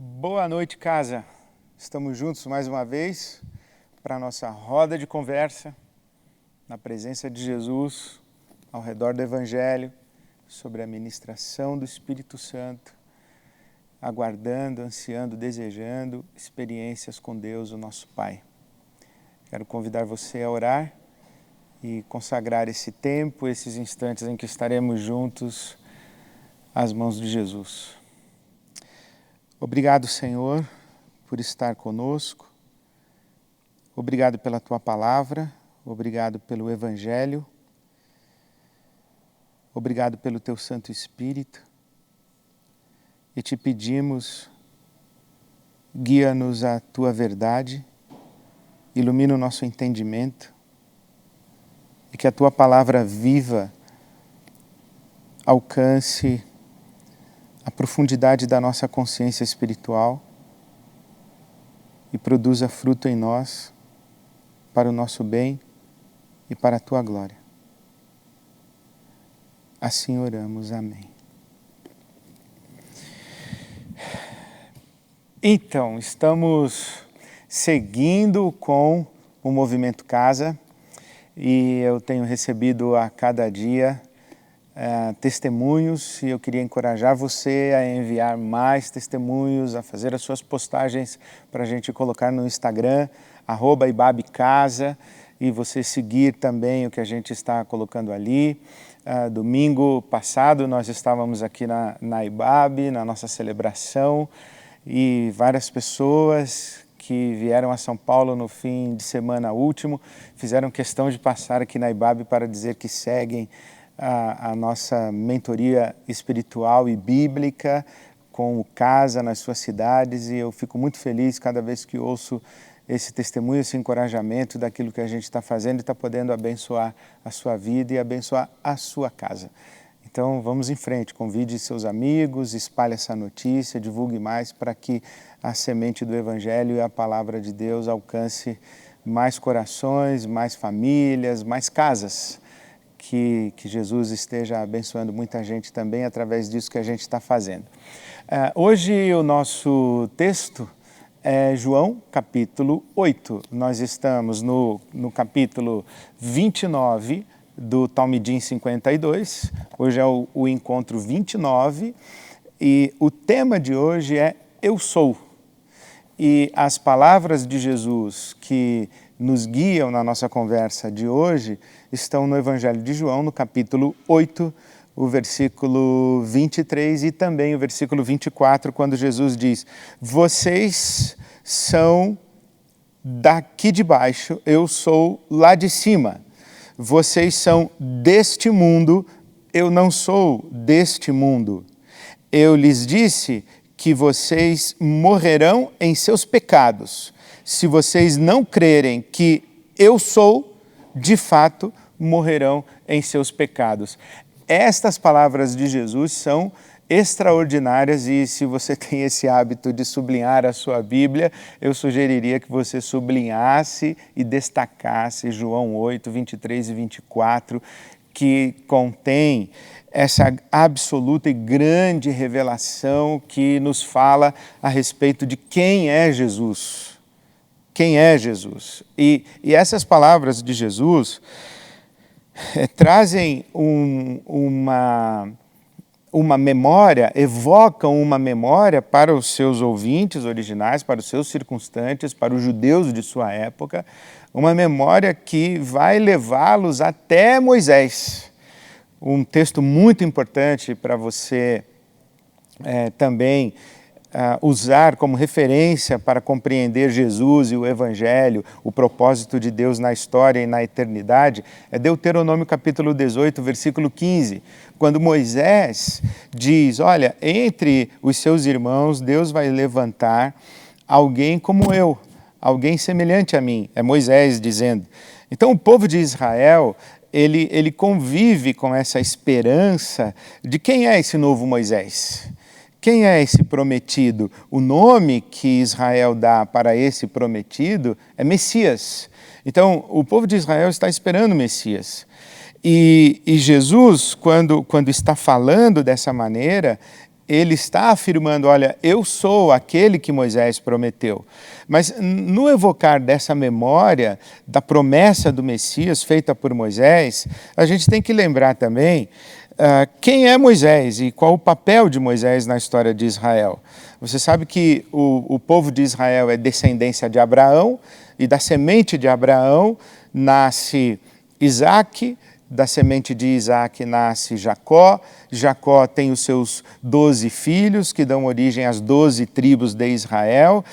Boa noite, casa. Estamos juntos mais uma vez para a nossa roda de conversa na presença de Jesus, ao redor do Evangelho, sobre a ministração do Espírito Santo, aguardando, ansiando, desejando experiências com Deus, o nosso Pai. Quero convidar você a orar e consagrar esse tempo, esses instantes em que estaremos juntos às mãos de Jesus. Obrigado, Senhor, por estar conosco. Obrigado pela Tua Palavra, obrigado pelo Evangelho, obrigado pelo Teu Santo Espírito. E te pedimos, guia-nos à Tua verdade, ilumina o nosso entendimento e que a Tua Palavra viva alcance a profundidade da nossa consciência espiritual e produza fruto em nós para o nosso bem e para a Tua glória. Assim oramos. Amém. Então, estamos seguindo com o Movimento Casa e eu tenho recebido a cada dia testemunhos e eu queria encorajar você a enviar mais testemunhos, a fazer as suas postagens para a gente colocar no Instagram, @ibabcasa, e você seguir também o que a gente está colocando ali. Domingo passado nós estávamos aqui na IBAB, na nossa celebração, e várias pessoas que vieram a São Paulo no fim de semana último fizeram questão de passar aqui na IBAB para dizer que seguem a nossa mentoria espiritual e bíblica com o Casa nas suas cidades, e eu fico muito feliz cada vez que ouço esse testemunho, esse encorajamento daquilo que a gente está fazendo e está podendo abençoar a sua vida e abençoar a sua casa. Então vamos em frente, convide seus amigos, espalhe essa notícia, divulgue mais para que a semente do Evangelho e a palavra de Deus alcance mais corações, mais famílias, mais casas. Que Jesus esteja abençoando muita gente também através disso que a gente está fazendo. Hoje o nosso texto é João capítulo 8. Nós estamos no capítulo 29 do Talmidim 52. Hoje é o encontro 29 e o tema de hoje é Eu Sou. E as palavras de Jesus que nos guiam na nossa conversa de hoje estão no Evangelho de João, no capítulo 8, o versículo 23 e também o versículo 24, quando Jesus diz: vocês são daqui de baixo, eu sou lá de cima. Vocês são deste mundo, eu não sou deste mundo. Eu lhes disse que vocês morrerão em seus pecados. Se vocês não crerem que eu sou, de fato, morrerão em seus pecados. Estas palavras de Jesus são extraordinárias e se você tem esse hábito de sublinhar a sua Bíblia, eu sugeriria que você sublinhasse e destacasse João 8, 23 e 24, que contém essa absoluta e grande revelação que nos fala a respeito de quem é Jesus. Quem é Jesus? E essas palavras de Jesus trazem uma memória, evocam uma memória para os seus ouvintes originais, para os seus circunstantes, para os judeus de sua época, uma memória que vai levá-los até Moisés. Um texto muito importante para você também usar como referência para compreender Jesus e o Evangelho, o propósito de Deus na história e na eternidade, é Deuteronômio capítulo 18, versículo 15, quando Moisés diz, olha, entre os seus irmãos Deus vai levantar alguém como eu, alguém semelhante a mim, é Moisés dizendo. Então o povo de Israel, ele convive com essa esperança de quem é esse novo Moisés. Quem é esse prometido? O nome que Israel dá para esse prometido é Messias. Então, o povo de Israel está esperando o Messias. E Jesus, quando está falando dessa maneira, ele está afirmando, olha, eu sou aquele que Moisés prometeu. Mas no evocar dessa memória da promessa do Messias feita por Moisés, a gente tem que lembrar também quem é Moisés e qual o papel de Moisés na história de Israel. Você sabe que o povo de Israel é descendência de Abraão, e da semente de Abraão nasce Isaque, da semente de Isaque nasce Jacó. Jacó tem os seus 12 filhos, que dão origem às 12 tribos de Israel,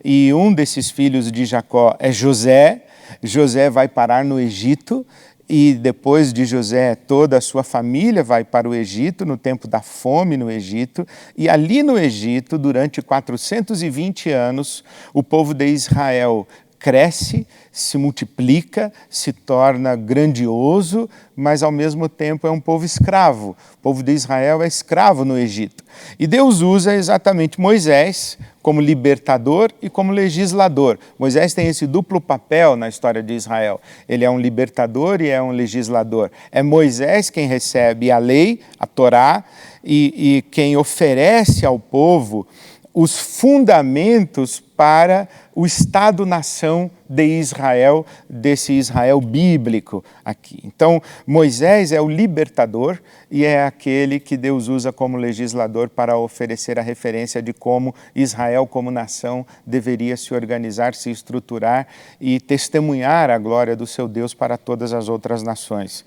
e um desses filhos de Jacó é José. José vai parar no Egito, e depois de José, toda a sua família vai para o Egito, no tempo da fome no Egito, e ali no Egito, durante 420 anos, o povo de Israel cresce, se multiplica, se torna grandioso, mas ao mesmo tempo é um povo escravo. O povo de Israel é escravo no Egito. E Deus usa exatamente Moisés como libertador e como legislador. Moisés tem esse duplo papel na história de Israel. Ele é um libertador e é um legislador. É Moisés quem recebe a lei, a Torá, e quem oferece ao povo os fundamentos para o Estado-nação de Israel, desse Israel bíblico aqui. Então, Moisés é o libertador e é aquele que Deus usa como legislador para oferecer a referência de como Israel, como nação, deveria se organizar, se estruturar e testemunhar a glória do seu Deus para todas as outras nações.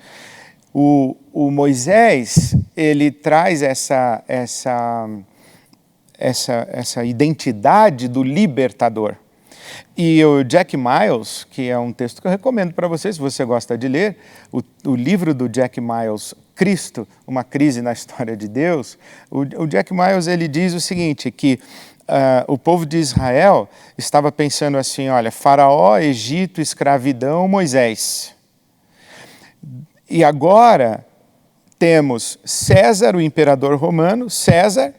O Moisés, ele traz essa identidade do libertador. E o Jack Miles, que é um texto que eu recomendo para você, se você gosta de ler, o livro do Jack Miles, Cristo, uma crise na história de Deus, o Jack Miles ele diz o seguinte, que o povo de Israel estava pensando assim, olha, Faraó, Egito, escravidão, Moisés. E agora temos César, o imperador romano, César,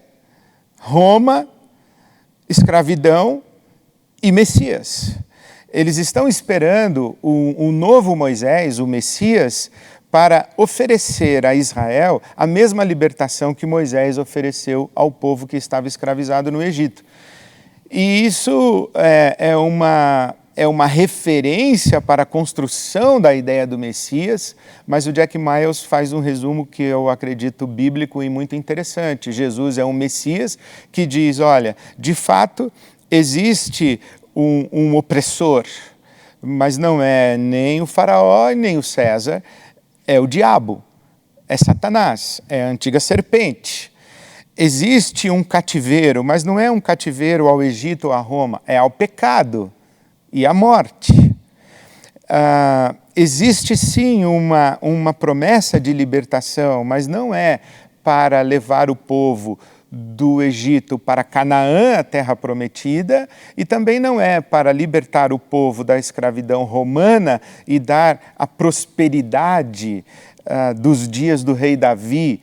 Roma, escravidão e Messias. Eles estão esperando um novo Moisés, o Messias, para oferecer a Israel a mesma libertação que Moisés ofereceu ao povo que estava escravizado no Egito. E isso é uma referência para a construção da ideia do Messias, mas o Jack Miles faz um resumo que eu acredito bíblico e muito interessante. Jesus é um Messias que diz, olha, de fato existe um opressor, mas não é nem o faraó nem o César, é o diabo, é Satanás, é a antiga serpente. Existe um cativeiro, mas não é um cativeiro ao Egito ou a Roma, é ao pecado e à morte. Existe sim uma promessa de libertação, mas não é para levar o povo do Egito para Canaã, a terra prometida, e também não é para libertar o povo da escravidão romana e dar a prosperidade dos dias do rei Davi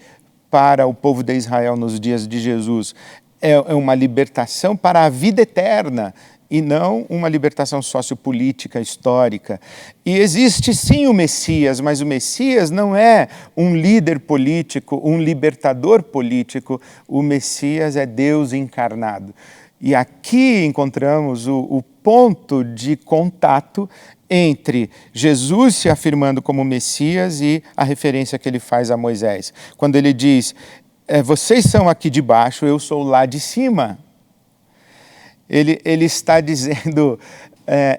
para o povo de Israel nos dias de Jesus. É uma libertação para a vida eterna, e não uma libertação sociopolítica, histórica. E existe sim o Messias, mas o Messias não é um líder político, um libertador político. O Messias é Deus encarnado. E aqui encontramos o ponto de contato entre Jesus se afirmando como Messias e a referência que ele faz a Moisés. Quando ele diz, vocês são aqui de baixo, eu sou lá de cima. Ele está dizendo,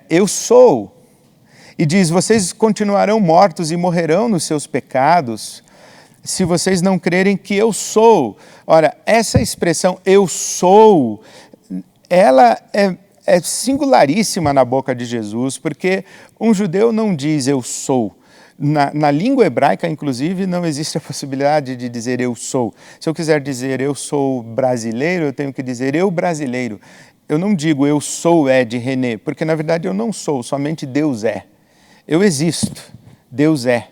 eu sou. E diz, vocês continuarão mortos e morrerão nos seus pecados, se vocês não crerem que eu sou. Ora, essa expressão, eu sou, ela é singularíssima na boca de Jesus, porque um judeu não diz eu sou. Na língua hebraica, inclusive, não existe a possibilidade de dizer eu sou. Se eu quiser dizer eu sou brasileiro, eu tenho que dizer eu brasileiro. Eu não digo eu sou Ed René, porque na verdade eu não sou, somente Deus é. Eu existo, Deus é.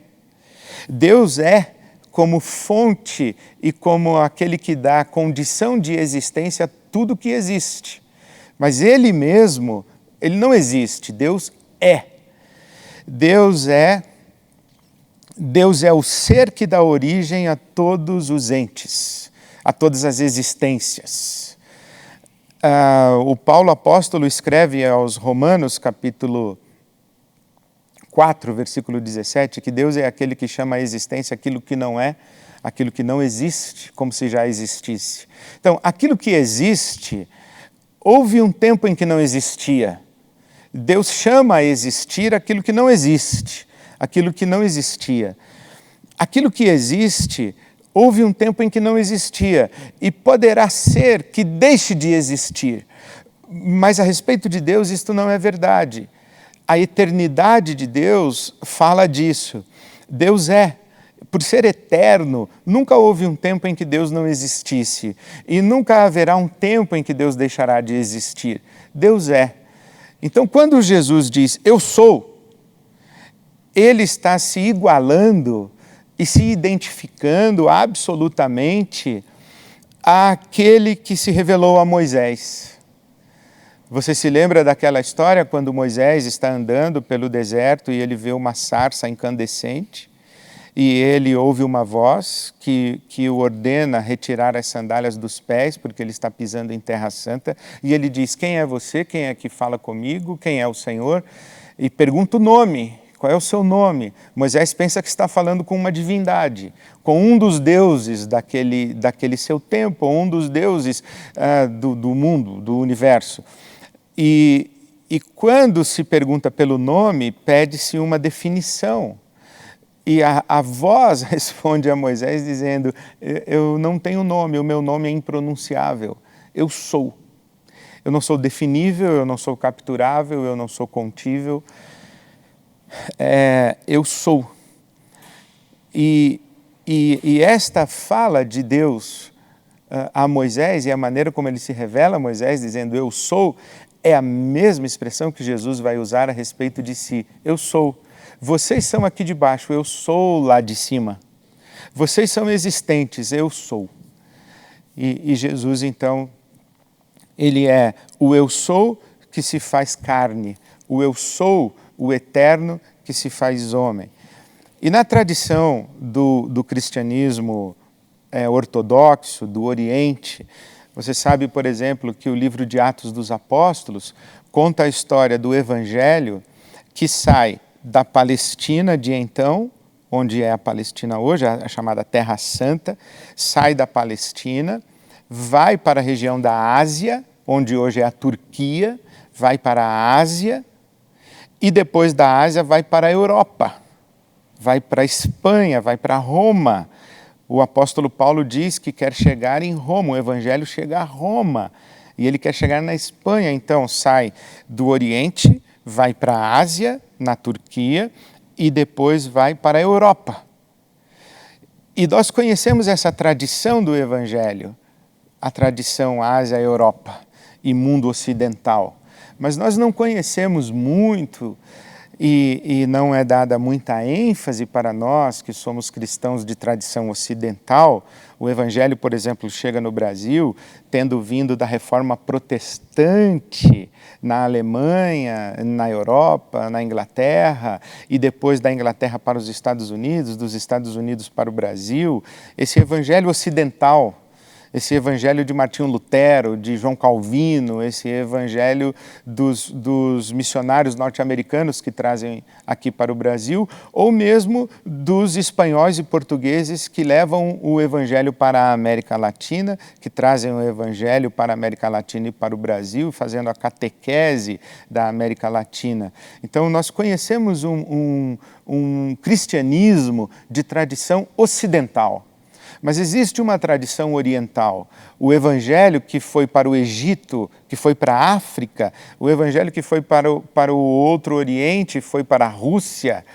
Deus é como fonte e como aquele que dá condição de existência a tudo que existe. Mas Ele mesmo, Ele não existe, Deus é. Deus é o ser que dá origem a todos os entes. a todas as existências. O Paulo apóstolo escreve aos Romanos, capítulo 4, versículo 17, que Deus é aquele que chama à existência aquilo que não é, aquilo que não existe, como se já existisse. Então, aquilo que existe, houve um tempo em que não existia. Deus chama a existir aquilo que não existe, aquilo que não existia. Aquilo que existe, houve um tempo em que não existia e poderá ser que deixe de existir. Mas a respeito de Deus, isto não é verdade. A eternidade de Deus fala disso. Deus é. Por ser eterno, nunca houve um tempo em que Deus não existisse. E nunca haverá um tempo em que Deus deixará de existir. Deus é. Então, quando Jesus diz, eu sou, ele está se igualando e se identificando absolutamente àquele que se revelou a Moisés. Você se lembra daquela história quando Moisés está andando pelo deserto e ele vê uma sarça incandescente e ele ouve uma voz que o ordena retirar as sandálias dos pés porque ele está pisando em terra santa e ele diz, quem é você? Quem é que fala comigo? Quem é o Senhor? E pergunta o nome. Qual é o seu nome? Moisés pensa que está falando com uma divindade, com um dos deuses daquele seu tempo, um dos deuses do mundo, do universo. E quando se pergunta pelo nome, pede-se uma definição. E a voz responde a Moisés dizendo, eu não tenho nome, o meu nome é impronunciável, eu sou. Eu não sou definível, eu não sou capturável, eu não sou contível. Eu sou. E esta fala de Deus a Moisés e a maneira como ele se revela a Moisés dizendo eu sou, é a mesma expressão que Jesus vai usar a respeito de si. Eu sou. Vocês são aqui de baixo, eu sou lá de cima. Vocês são existentes, eu sou. E Jesus então, ele é o eu sou que se faz carne, o eu sou, o eterno que se faz homem. E na tradição do cristianismo ortodoxo, do Oriente, você sabe, por exemplo, que o livro de Atos dos Apóstolos conta a história do Evangelho que sai da Palestina de então, onde é a Palestina hoje, a chamada Terra Santa, sai da Palestina, vai para a região da Ásia, onde hoje é a Turquia, vai para a Ásia, e depois da Ásia vai para a Europa, vai para a Espanha, vai para Roma. O apóstolo Paulo diz que quer chegar em Roma, o evangelho chega a Roma, e ele quer chegar na Espanha, então sai do Oriente, vai para a Ásia, na Turquia, e depois vai para a Europa. E nós conhecemos essa tradição do evangelho, a tradição Ásia-Europa e mundo ocidental. Mas nós não conhecemos muito e não é dada muita ênfase para nós que somos cristãos de tradição ocidental. O Evangelho, por exemplo, chega no Brasil tendo vindo da reforma protestante na Alemanha, na Europa, na Inglaterra, e depois da Inglaterra para os Estados Unidos, dos Estados Unidos para o Brasil. Esse Evangelho ocidental, esse evangelho de Martinho Lutero, de João Calvino, esse evangelho dos missionários norte-americanos que trazem aqui para o Brasil, ou mesmo dos espanhóis e portugueses que levam o evangelho para a América Latina, que trazem o evangelho para a América Latina e para o Brasil, fazendo a catequese da América Latina. Então, nós conhecemos um cristianismo de tradição ocidental. Mas existe uma tradição oriental. O evangelho que foi para o Egito, que foi para a África, o evangelho que foi para o outro Oriente, foi para a Rússia.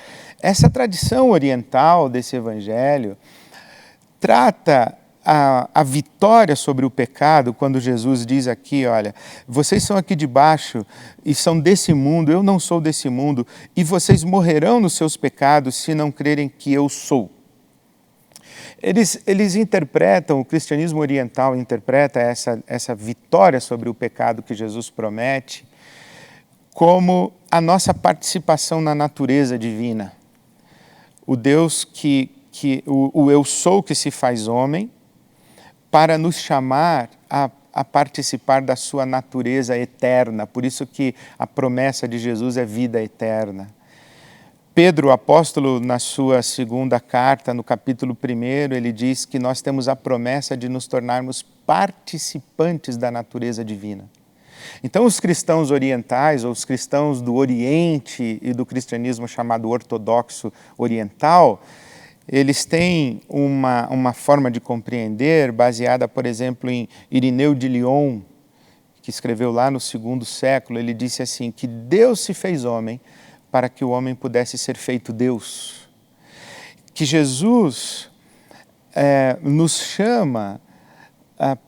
Essa tradição oriental desse evangelho trata a vitória sobre o pecado, quando Jesus diz aqui, olha, vocês são aqui de baixo e são desse mundo, eu não sou desse mundo, e vocês morrerão nos seus pecados se não crerem que eu sou. Eles interpretam, o cristianismo oriental interpreta essa vitória sobre o pecado que Jesus promete como a nossa participação na natureza divina. O Deus o eu sou que se faz homem, para nos chamar a participar da sua natureza eterna. Por isso que a promessa de Jesus é vida eterna. Pedro, o apóstolo, na sua segunda carta, no capítulo 1, ele diz que nós temos a promessa de nos tornarmos participantes da natureza divina. Então, os cristãos orientais, ou os cristãos do Oriente e do cristianismo chamado ortodoxo oriental, eles têm uma forma de compreender baseada, por exemplo, em Irineu de Lyon, que escreveu lá no 2º século. Ele disse assim, que Deus se fez homem para que o homem pudesse ser feito Deus. Que Jesus nos chama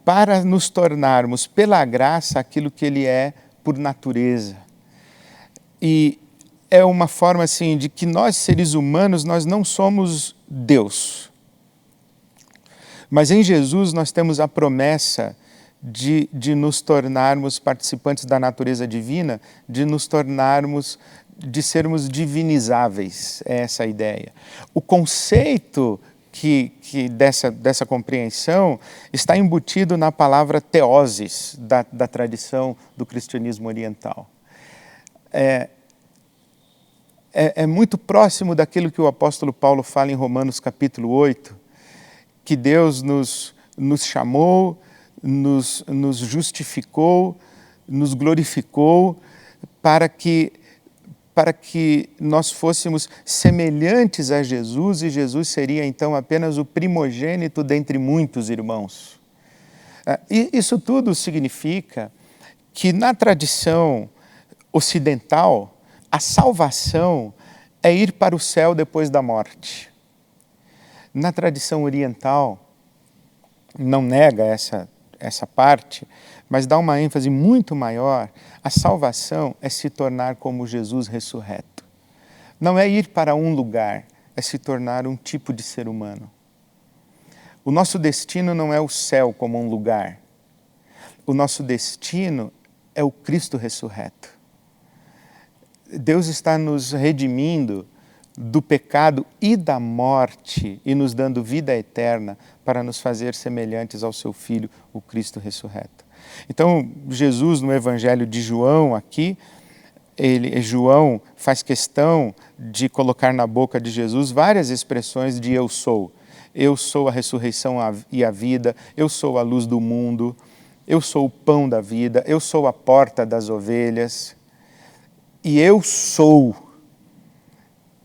para nos tornarmos, pela graça, aquilo que Ele é por natureza. E é uma forma assim de que nós, seres humanos, nós não somos Deus. Mas em Jesus nós temos a promessa de nos tornarmos participantes da natureza divina, de sermos divinizáveis, é essa a ideia. O conceito dessa compreensão está embutido na palavra theosis, da tradição do cristianismo oriental. É muito próximo daquilo que o apóstolo Paulo fala em Romanos capítulo 8, que Deus nos chamou, nos justificou, nos glorificou para que nós fôssemos semelhantes a Jesus, e Jesus seria então apenas o primogênito dentre muitos irmãos. E isso tudo significa que na tradição ocidental, a salvação é ir para o céu depois da morte. Na tradição oriental, não nega essa parte, mas dá uma ênfase muito maior. A salvação é se tornar como Jesus ressurreto. Não é ir para um lugar, é se tornar um tipo de ser humano. O nosso destino não é o céu como um lugar. O nosso destino é o Cristo ressurreto. Deus está nos redimindo do pecado e da morte e nos dando vida eterna para nos fazer semelhantes ao seu Filho, o Cristo ressurreto. Então, Jesus, no Evangelho de João aqui, João faz questão de colocar na boca de Jesus várias expressões de eu sou. Eu sou a ressurreição e a vida, eu sou a luz do mundo, eu sou o pão da vida, eu sou a porta das ovelhas. E eu sou,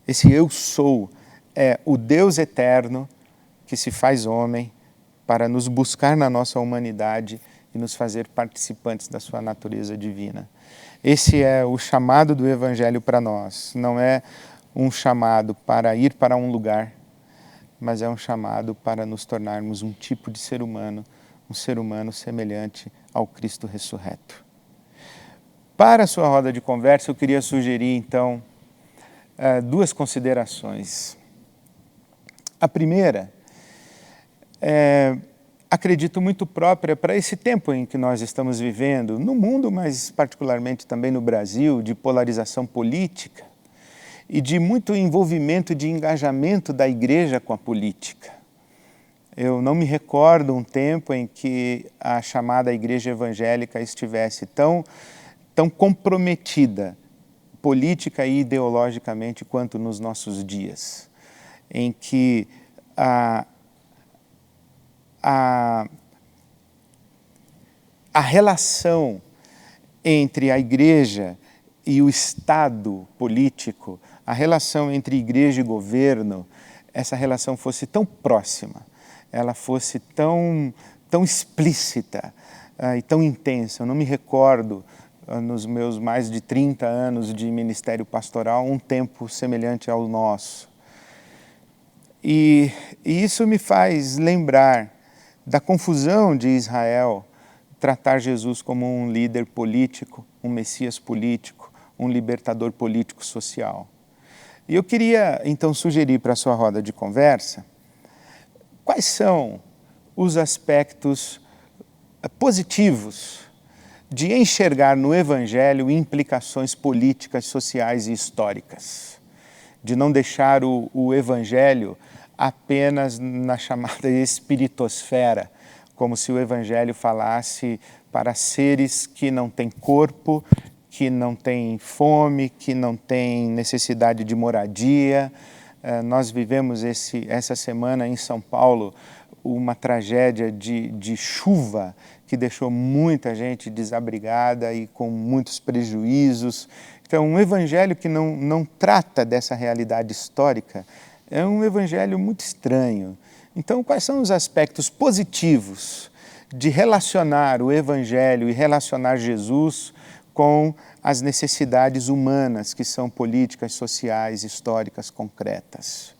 esse eu sou, é o Deus eterno que se faz homem para nos buscar na nossa humanidade e nos fazer participantes da sua natureza divina. Esse é o chamado do Evangelho para nós. Não é um chamado para ir para um lugar, mas é um chamado para nos tornarmos um tipo de ser humano, um ser humano semelhante ao Cristo ressurreto. Para a sua roda de conversa, eu queria sugerir, então, duas considerações. A primeira acredito muito própria para esse tempo em que nós estamos vivendo, no mundo, mas particularmente também no Brasil, de polarização política e de muito envolvimento, de engajamento da igreja com a política. Eu não me recordo um tempo em que a chamada igreja evangélica estivesse tão comprometida, política e ideologicamente, quanto nos nossos dias, em que a relação entre a igreja e o Estado político, a relação entre igreja e governo, essa relação fosse tão próxima, ela fosse tão explícita e tão intensa. Eu não me recordo, nos meus mais de 30 anos de ministério pastoral, um tempo semelhante ao nosso. E isso me faz lembrar da confusão de Israel tratar Jesus como um líder político, um Messias político, um libertador político social. E eu queria, então, sugerir para a sua roda de conversa quais são os aspectos positivos de enxergar no Evangelho implicações políticas, sociais e históricas, de não deixar o Evangelho apenas na chamada espiritosfera, como se o Evangelho falasse para seres que não têm corpo, que não têm fome, que não têm necessidade de moradia. Nós vivemos essa semana em São Paulo uma tragédia de chuva que deixou muita gente desabrigada e com muitos prejuízos. Então, um evangelho que não trata dessa realidade histórica é um evangelho muito estranho. Então, quais são os aspectos positivos de relacionar o evangelho e relacionar Jesus com as necessidades humanas, que são políticas, sociais, históricas, concretas?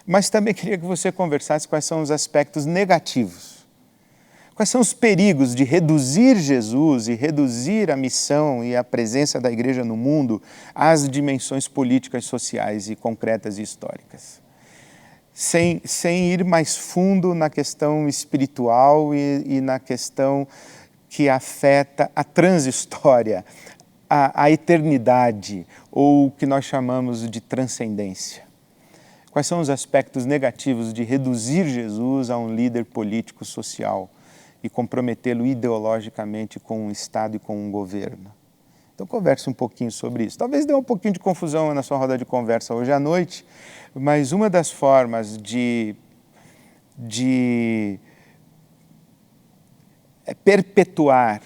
Mas também queria que você conversasse quais são os aspectos negativos. Quais são os perigos de reduzir Jesus e reduzir a missão e a presença da igreja no mundo às dimensões políticas, sociais e concretas e históricas? Sem ir mais fundo na questão espiritual e na questão que afeta a transhistória, a eternidade, ou o que nós chamamos de transcendência. Quais são os aspectos negativos de reduzir Jesus a um líder político, social e comprometê-lo ideologicamente com um Estado e com um governo? Então converse um pouquinho sobre isso. Talvez dê um pouquinho de confusão na sua roda de conversa hoje à noite, mas uma das formas de perpetuar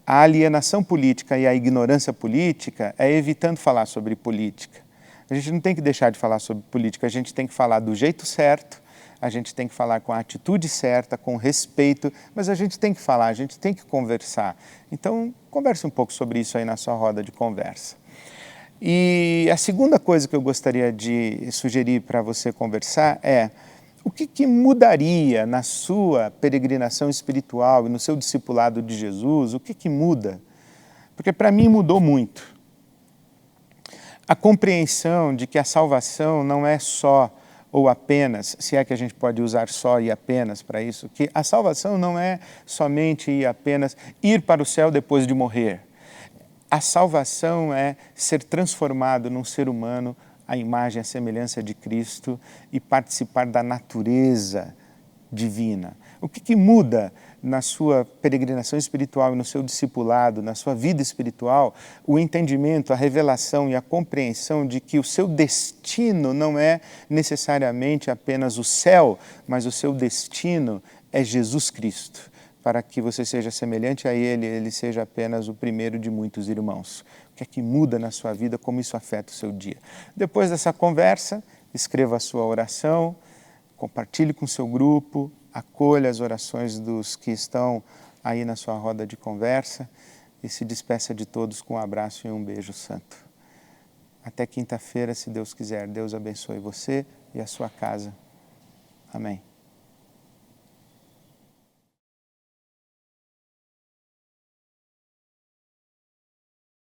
a alienação política e a ignorância política é evitando falar sobre política. A gente não tem que deixar de falar sobre política, a gente tem que falar do jeito certo, a gente tem que falar com a atitude certa, com respeito, mas a gente tem que falar, a gente tem que conversar. Então, converse um pouco sobre isso aí na sua roda de conversa. E a segunda coisa que eu gostaria de sugerir para você conversar é o que mudaria na sua peregrinação espiritual e no seu discipulado de Jesus, o que muda? Porque para mim mudou muito. A compreensão de que a salvação não é só ou apenas, se é que a gente pode usar só e apenas para isso, que a salvação não é somente e apenas ir para o céu depois de morrer. A salvação é ser transformado num ser humano à imagem e à semelhança de Cristo e participar da natureza divina. O que muda na sua peregrinação espiritual e no seu discipulado, na sua vida espiritual, o entendimento, a revelação e a compreensão de que o seu destino não é necessariamente apenas o céu, mas o seu destino é Jesus Cristo. Para que você seja semelhante a Ele seja apenas o primeiro de muitos irmãos. O que muda na sua vida, como isso afeta o seu dia. Depois dessa conversa, escreva a sua oração, compartilhe com o seu grupo, acolha as orações dos que estão aí na sua roda de conversa e se despeça de todos com um abraço e um beijo santo. Até quinta-feira, se Deus quiser. Deus abençoe você e a sua casa. Amém.